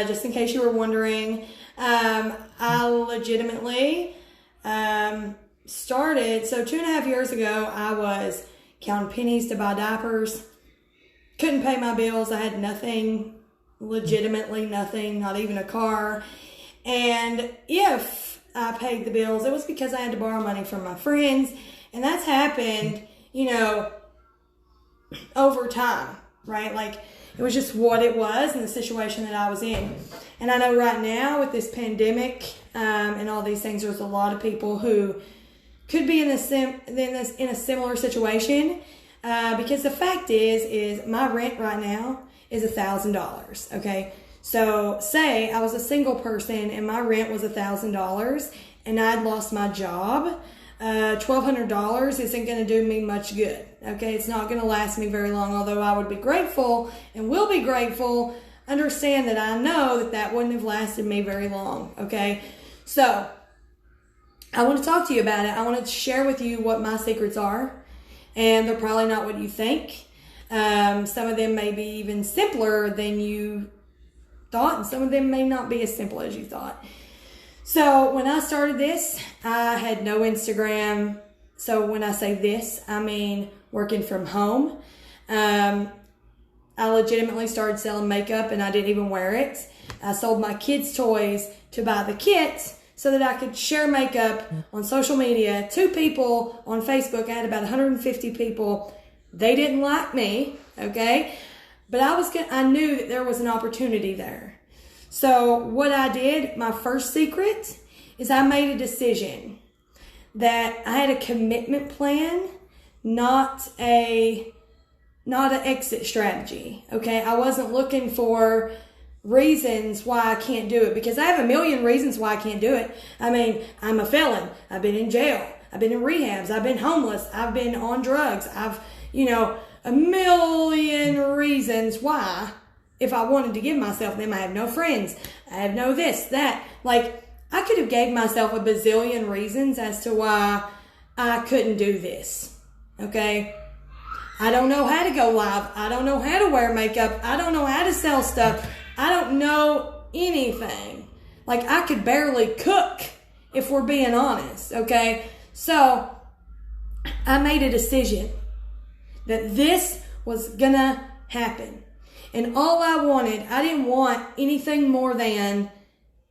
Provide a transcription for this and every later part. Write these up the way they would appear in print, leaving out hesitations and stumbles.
Just in case you were wondering, I legitimately started, so 2.5 years ago, I was counting pennies to buy diapers. Couldn't pay my bills. I had nothing, legitimately nothing, not even a car. And if I paid the bills, it was because I had to borrow money from my friends. And that's happened, over time, right? Like, it was just what it was and the situation that I was in. And I know right now with this pandemic and all these things, there's a lot of people who could be in a similar situation. Because the fact is my rent right now is $1,000. Okay. So say I was a single person and my rent was $1,000 and I'd lost my job. $1,200 isn't going to do me much good. Okay. It's not going to last me very long, although I would be grateful and will be grateful. Understand that I know that wouldn't have lasted me very long. Okay. So I want to talk to you about it. I want to share with you what my secrets are. And they're probably not what you think. Some of them may be even simpler than you thought, and some of them may not be as simple as you thought. So when I started this, I had no Instagram. So when I say this, I mean working from home. I legitimately started selling makeup and I didn't even wear it. I sold my kids' toys to buy the kits so that I could share makeup on social media to people on Facebook. I had about 150 people. They didn't like me, okay? But I knew that there was an opportunity there. So what I did, my first secret, is I made a decision that I had a commitment plan, not an exit strategy, okay? I wasn't looking for reasons why I can't do it, because I have a million reasons why I can't do it. I mean, I'm a felon. I've been in jail. I've been in rehabs. I've been homeless. I've been on drugs. I've, a million reasons why, if I wanted to give myself them, I have no friends. I have no this, that. Like, I could have gave myself a bazillion reasons as to why I couldn't do this. Okay? I don't know how to go live. I don't know how to wear makeup. I don't know how to sell stuff. I don't know anything. Like, I could barely cook, if we're being honest, okay? So, I made a decision that this was gonna happen. And all I didn't want anything more than,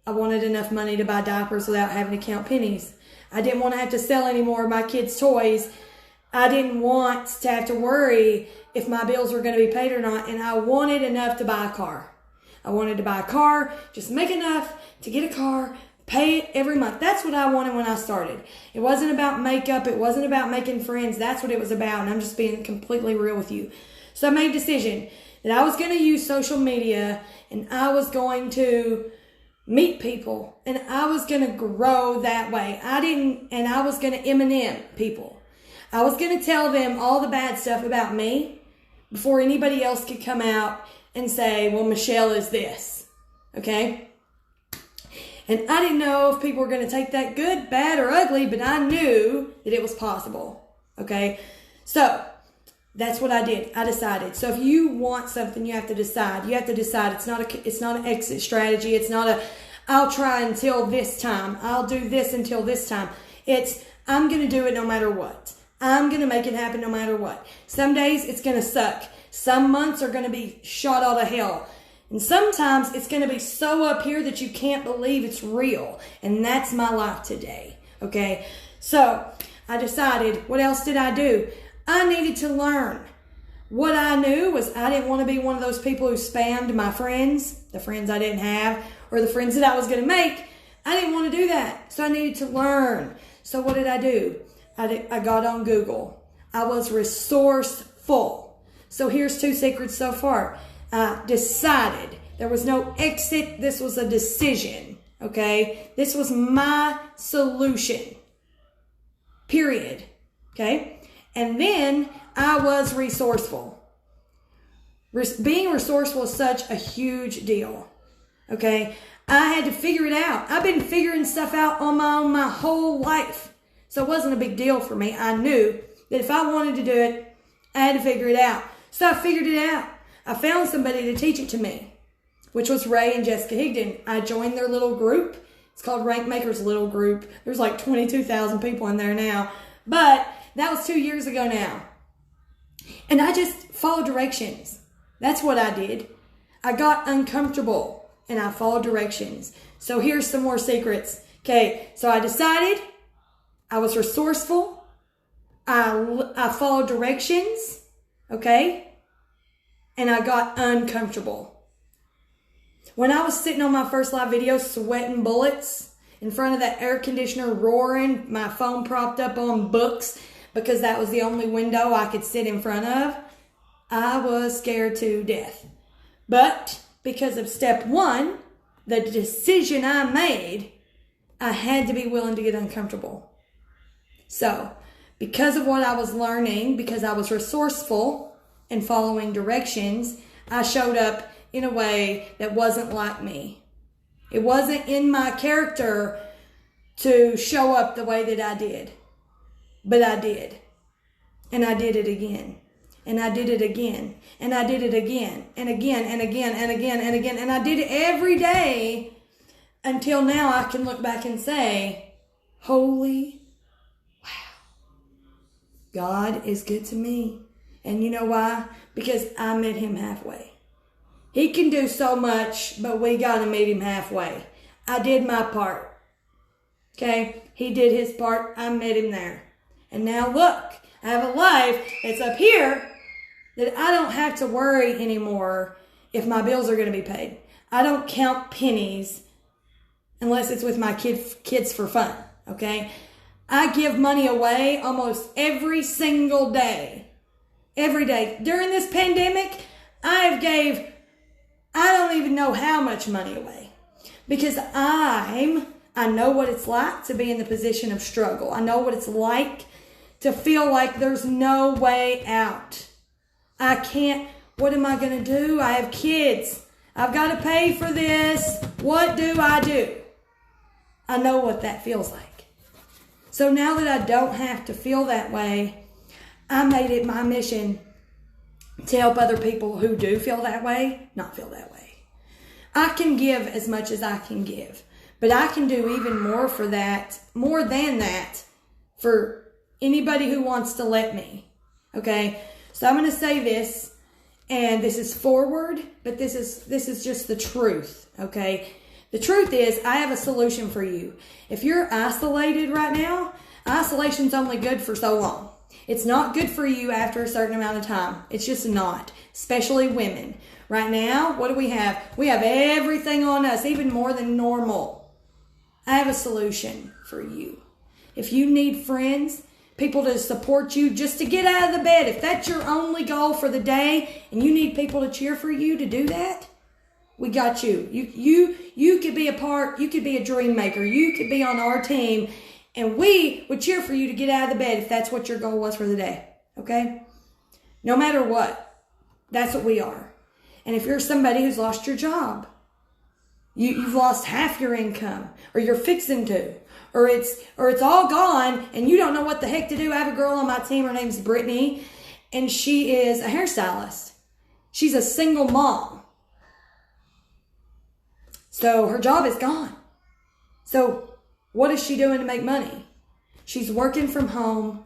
I wanted enough money to buy diapers without having to count pennies. I didn't want to have to sell any more of my kids' toys. I didn't want to have to worry if my bills were going to be paid or not. And I wanted enough to buy a car. I wanted to buy a car, just make enough to get a car, pay it every month. That's what I wanted when I started. It wasn't about makeup. It wasn't about making friends. That's what it was about. And I'm just being completely real with you. So I made a decision that I was going to use social media and I was going to meet people and I was going to grow that way. I was going to M&M people. I was going to tell them all the bad stuff about me before anybody else could come out and say, well, Michelle is this. Okay? And I didn't know if people were going to take that good, bad, or ugly, but I knew that it was possible. Okay? So, that's what I did. I decided. So if you want something, you have to decide. You have to decide. It's not an exit strategy. It's not I'll try until this time. I'll do this until this time. It's, I'm going to do it no matter what. I'm going to make it happen no matter what. Some days it's going to suck. Some months are going to be shot out of hell. And sometimes it's going to be so up here that you can't believe it's real. And that's my life today. Okay? So I decided, what else did I do? I needed to learn. What I knew was I didn't want to be one of those people who spammed my friends, the friends I didn't have, or the friends that I was going to make. I didn't want to do that. So I needed to learn. So what did I do? I got on Google. I was resourceful. So here's 2 secrets so far. I decided. There was no exit. This was a decision. Okay? This was my solution. Period. Okay? And then I was resourceful. Being resourceful is such a huge deal. Okay? I had to figure it out. I've been figuring stuff out on my own my whole life. So it wasn't a big deal for me. I knew that if I wanted to do it, I had to figure it out. So I figured it out. I found somebody to teach it to me. which was Ray and Jessica Higdon. I joined their little group. It's called Rank Makers Little Group. There's like 22,000 people in there now. But that was 2 years ago now. And I just followed directions. That's what I did. I got uncomfortable and I followed directions. So here's some more secrets. Okay, so I decided, I was resourceful. I followed directions. Okay? And I got uncomfortable. When I was sitting on my first live video, sweating bullets in front of that air conditioner roaring, my phone propped up on books because that was the only window I could sit in front of, I was scared to death. But because of step one, the decision I made, I had to be willing to get uncomfortable. So, because of what I was learning, because I was resourceful and following directions, I showed up in a way that wasn't like me. It wasn't in my character to show up the way that I did. But I did. And I did it again. And I did it again. And I did it again. And again and again and again and again. And I did it every day until now I can look back and say, holy wow. God is good to me. And you know why? Because I met him halfway. He can do so much, but we got to meet him halfway. I did my part. Okay? He did his part. I met him there. And now look, I have a life that's up here that I don't have to worry anymore if my bills are going to be paid. I don't count pennies unless it's with my kids for fun. Okay? I give money away almost every single day. Every day. During this pandemic, I don't even know how much money away because I know what it's like to be in the position of struggle. I know what it's like to feel like there's no way out. I can't, what am I going to do? I have kids. I've got to pay for this. What do? I know what that feels like. So now that I don't have to feel that way, I made it my mission to help other people who do feel that way, not feel that way. I can give as much as I can give, but I can do even more for that, more than that, for anybody who wants to let me. Okay? So I'm going to say this, and this is forward, but this is just the truth. Okay? The truth is, I have a solution for you. If you're isolated right now, isolation's only good for so long. It's not good for you after a certain amount of time. It's just not, especially women. Right now, what do we have? We have everything on us, even more than normal. I have a solution for you. If you need friends, people to support you just to get out of the bed, if that's your only goal for the day and you need people to cheer for you to do that, we got you. You could be a part, you could be a dream maker, you could be on our team, and we would cheer for you to get out of the bed if that's what your goal was for the day. Okay? No matter what, that's what we are. And if you're somebody who's lost your job, you've lost half your income, or you're fixing to, or it's all gone and you don't know what the heck to do. I have a girl on my team, her name's Brittany, and she is a hairstylist. She's a single mom. So her job is gone. So what is she doing to make money? She's working from home.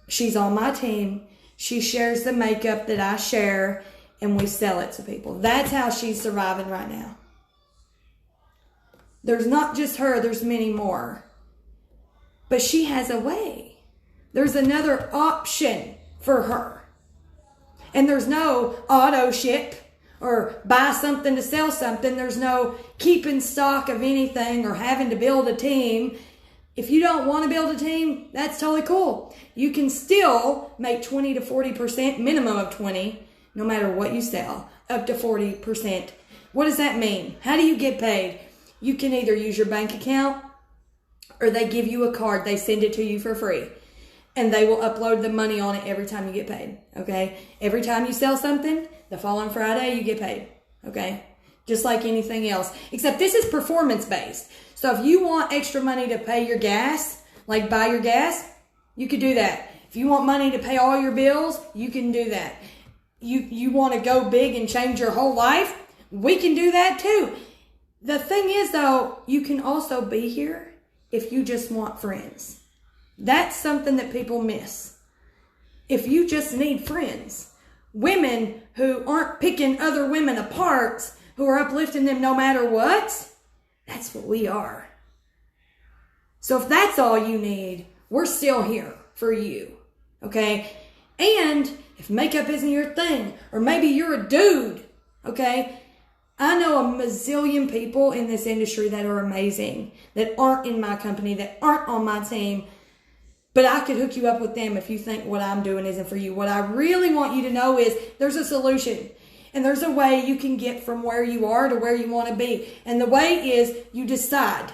She's on my team. She shares the makeup that I share, and we sell it to people. That's how she's surviving right now. There's not just her, there's many more. But she has a way. There's another option for her. And there's no auto ship or buy something to sell something. There's no keeping stock of anything or having to build a team. If you don't want to build a team, that's totally cool. You can still make 20 to 40%, minimum of 20, no matter what you sell, up to 40%. What does that mean? How do you get paid? You can either use your bank account or they give you a card. They send it to you for free. And they will upload the money on it every time you get paid. Okay? Every time you sell something, the following Friday, you get paid. Okay? Just like anything else. Except this is performance-based. So if you want extra money to pay your gas, like buy your gas, you could do that. If you want money to pay all your bills, you can do that. You want to go big and change your whole life? We can do that too. The thing is, though, you can also be here if you just want friends. That's something that people miss. If you just need friends, women who aren't picking other women apart, who are uplifting them no matter what, that's what we are. So if that's all you need, we're still here for you, okay? And if makeup isn't your thing, or maybe you're a dude, okay? I know a mazillion people in this industry that are amazing, that aren't in my company, that aren't on my team, but I could hook you up with them if you think what I'm doing isn't for you. What I really want you to know is there's a solution, and there's a way you can get from where you are to where you want to be. And the way is you decide.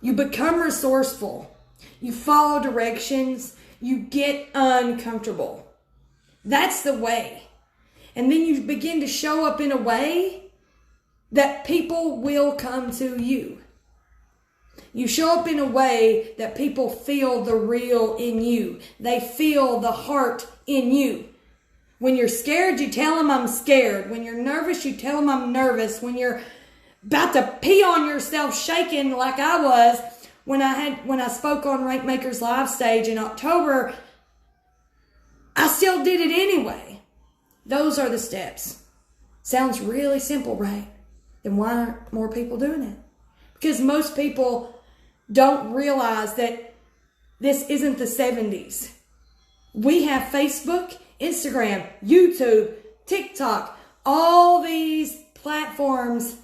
You become resourceful. You follow directions. You get uncomfortable. That's the way. And then you begin to show up in a way that people will come to you. You show up in a way that people feel the real in you. They feel the heart in you. When you're scared, you tell them I'm scared. When you're nervous, you tell them I'm nervous. When you're about to pee on yourself, shaking like I was when I spoke on Rankmaker's live stage in October, I still did it anyway. Those are the steps. Sounds really simple, right? Then why aren't more people doing it? Because most people don't realize that this isn't the 70s. We have Facebook, Instagram, YouTube, TikTok, all these platforms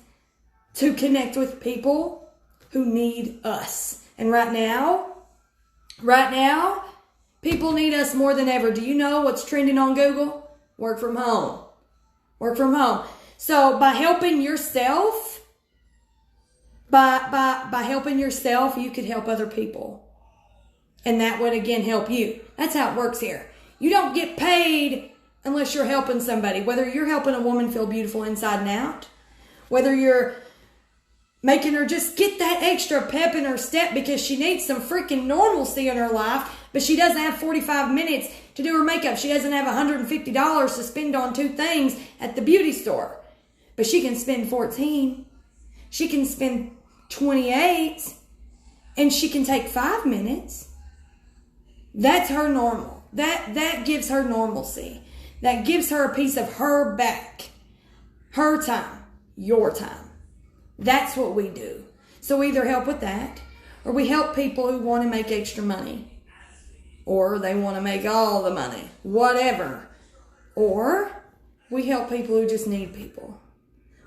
to connect with people who need us. And right now, people need us more than ever. Do you know what's trending on Google? Work from home. Work from home. So by helping yourself, by helping yourself, you could help other people. And that would again help you. That's how it works here. You don't get paid unless you're helping somebody. Whether you're helping a woman feel beautiful inside and out, whether you're making her just get that extra pep in her step because she needs some freaking normalcy in her life, but she doesn't have 45 minutes to do her makeup. She doesn't have $150 to spend on 2 things at the beauty store. But she can spend 14. She can spend 28. And she can take 5 minutes. That's her normal. That gives her normalcy. That gives her a piece of her back. Her time. Your time. That's what we do. So we either help with that, or we help people who want to make extra money, or they want to make all the money, whatever. Or we help people who just need people,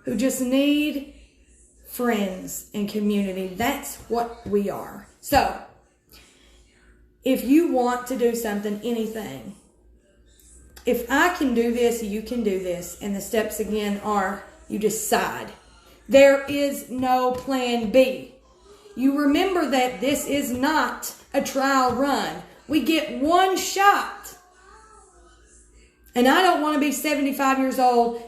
who just need friends and community. That's what we are. So if you want to do something, anything, if I can do this, you can do this. And the steps again are you decide. There is no plan B. You remember that this is not a trial run. We get one shot. And I don't want to be 75 years old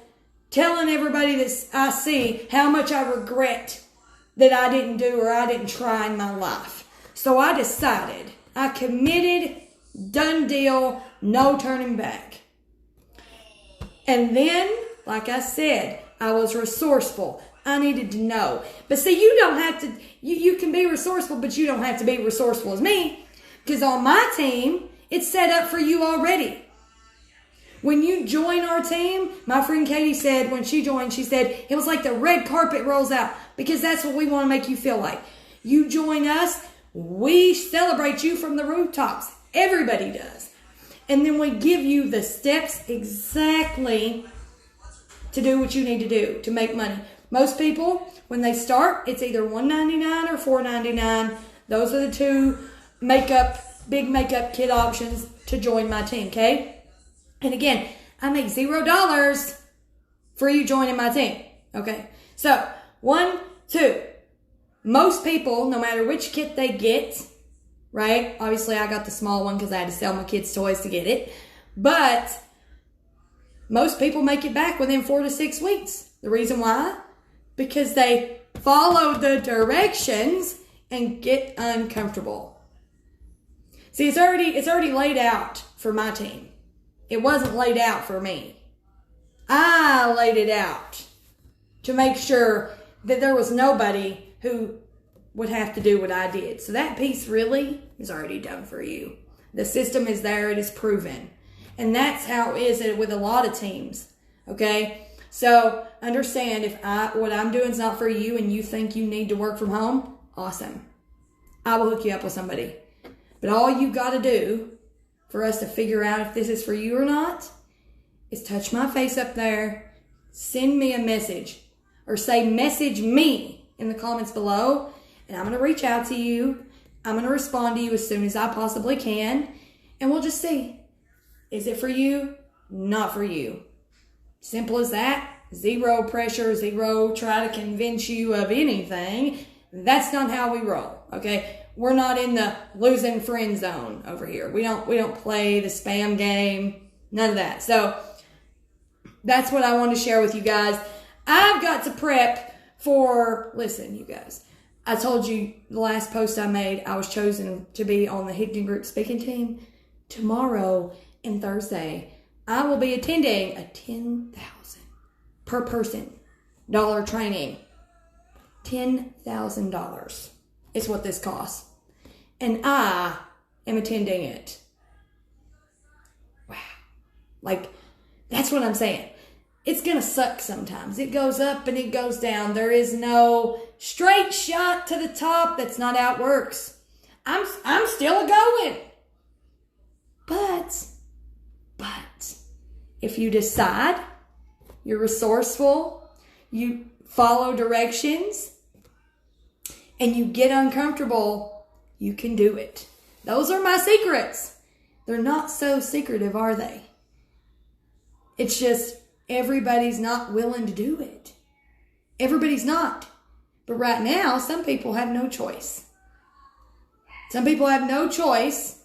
telling everybody that I see how much I regret that I didn't do or I didn't try in my life. So I decided. I committed. Done deal. No turning back. And then, like I said, I was resourceful. I needed to know. But see, you don't have to, you can be resourceful, but you don't have to be resourceful as me. Because on my team, it's set up for you already. When you join our team, my friend Katie said when she joined, she said, it was like the red carpet rolls out. Because that's what we want to make you feel like. You join us, we celebrate you from the rooftops. Everybody does. And then we give you the steps exactly to do what you need to do to make money. Most people, when they start, it's either $199 or $499. Those are the 2 big makeup kit options to join my team, okay? And again, I make $0 for you joining my team, okay? So, 1, 2. Most people, no matter which kit they get, right? Obviously, I got the small one because I had to sell my kids' toys to get it. But most people make it back within 4 to 6 weeks. The reason why? Because they follow the directions and get uncomfortable. See, it's already laid out for my team. It wasn't laid out for me. I laid it out to make sure that there was nobody who would have to do what I did. So that piece really is already done for you. The system is there. It is proven. And that's how it is with a lot of teams. Okay? So understand, if what I'm doing is not for you and you think you need to work from home, awesome. I will hook you up with somebody. But all you got to do for us to figure out if this is for you or not is touch my face up there, send me a message, or say message me in the comments below, and I'm going to reach out to you. I'm going to respond to you as soon as I possibly can, and we'll just see. Is it for you? Not for you. Simple as that. Zero pressure, zero try to convince you of anything. That's not how we roll, okay? We're not in the losing friend zone over here. We don't play the spam game, none of that. So that's what I want to share with you guys. I've got to prep for, listen, you guys, I told you the last post I made, I was chosen to be on the Hidden Group speaking team. Tomorrow and Thursday, I will be attending a $10,000 per person training. $10,000 is what this costs. And I am attending it. Wow. Like, that's what I'm saying. It's going to suck sometimes. It goes up and it goes down. There is no straight shot to the top. That's not how it works. I'm still going. But if you decide, you're resourceful, you follow directions, and you get uncomfortable, you can do it. Those are my secrets. They're not so secretive, are they? It's just everybody's not willing to do it. Everybody's not. But right now, some people have no choice. Some people have no choice,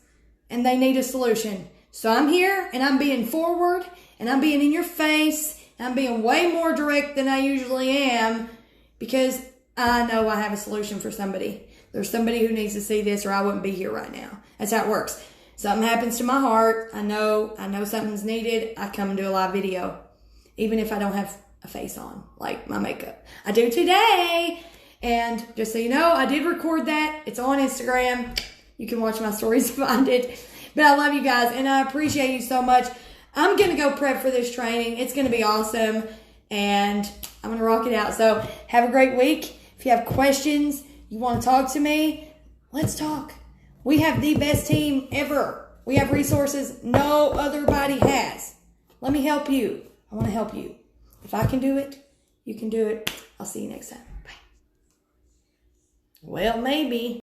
and they need a solution. So I'm here, and I'm being forward, and I'm being in your face, and I'm being way more direct than I usually am, because I know I have a solution for somebody. There's somebody who needs to see this, or I wouldn't be here right now. That's how it works. Something happens to my heart. I know something's needed. I come and do a live video, even if I don't have a face on, like my makeup. I do today. And just so you know, I did record that. It's on Instagram. You can watch my stories to find it. But I love you guys, and I appreciate you so much. I'm going to go prep for this training. It's going to be awesome, and I'm going to rock it out. So have a great week. If you have questions, you want to talk to me, let's talk. We have the best team ever. We have resources no other body has. Let me help you. I want to help you. If I can do it, you can do it. I'll see you next time. Bye. Well, maybe.